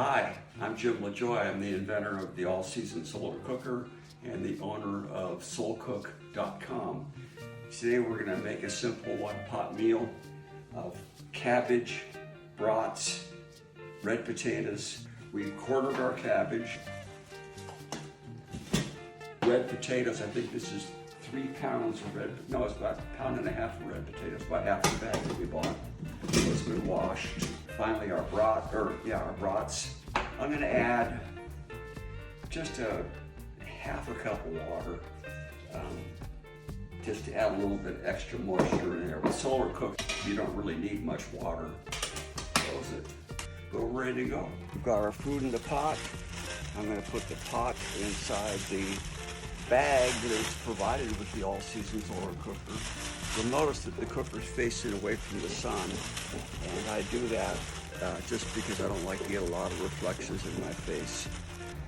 Hi, I'm Jim LaJoy. I'm the inventor of the all-season solar cooker and the owner of soulcook.com. Today we're going to make a simple one-pot meal of cabbage, brats, red potatoes. We quartered our cabbage. Red potatoes, I think this is 3 pounds of red, no, it's about 1.5 pounds of red potatoes, about half the bag that we bought. It's been washed. Finally, our brats. I'm gonna add just half a cup of water, just to add a little bit extra moisture in there. With solar cook, you don't really need much water. Close it. But we're ready to go. We've got our food in the pot. I'm gonna put the pot inside the bag that is provided with the all-season solar cooker. You'll notice that the cooker's facing away from the sun, and I do that just because I don't like to get a lot of reflections in my face.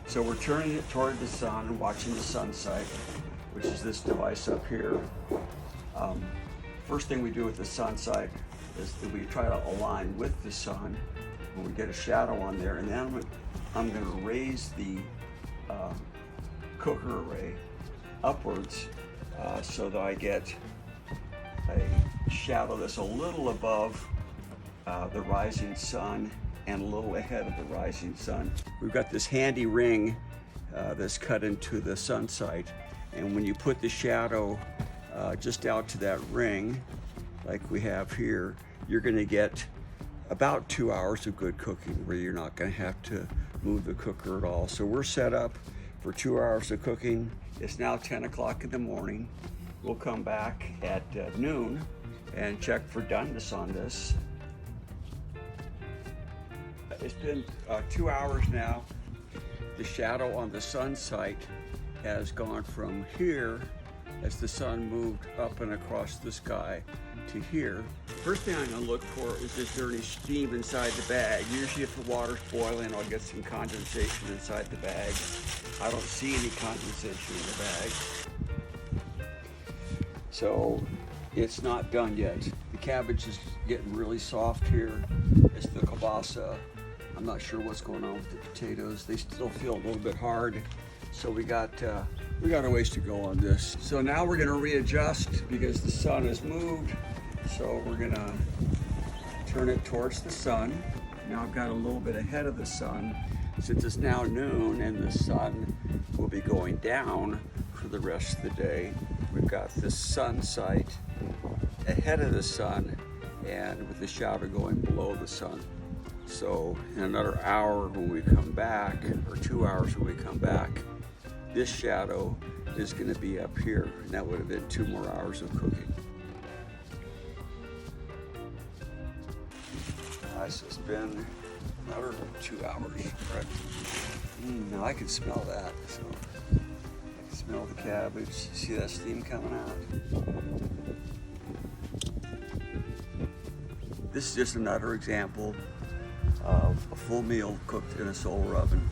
So we're turning it toward the sun and watching the sun sight, which is this device up here. First thing we do with the sun sight is that we try to align with the sun when we get a shadow on there, and then I'm going to raise the cooker array upwards so that I get a shadow that's a little above the rising sun and a little ahead of the rising sun. We've got this handy ring that's cut into the sun sight, and when you put the shadow just out to that ring, like we have here, you're going to get about 2 hours of good cooking where you're not going to have to move the cooker at all. So we're set up for 2 hours of cooking. It's now 10 o'clock in the morning. We'll come back at noon and check for doneness on this. It's been 2 hours now. The shadow on the sun sight has gone from here as the sun moved up and across the sky to here. First thing I'm going to look for is there any steam inside the bag. Usually if the water's boiling, I'll get some condensation inside the bag. I don't see any condensation in the bag. So it's not done yet. The cabbage is getting really soft here. It's the kielbasa. I'm not sure what's going on with the potatoes. They still feel a little bit hard. So we got a ways to go on this. So now we're gonna readjust because the sun has moved. So we're gonna turn it towards the sun. Now I've got a little bit ahead of the sun. Since it's now noon and the sun will be going down for the rest of the day, we've got this sun sight ahead of the sun and with the shadow going below the sun. So in another hour when we come back, or 2 hours when we come back, this shadow is going to be up here, and that would have been 2 more hours of cooking. Nice, it's been another 2 hours, correct? Now I can smell that. So I can smell the cabbage. See that steam coming out? This is just another example of a full meal cooked in a solar oven.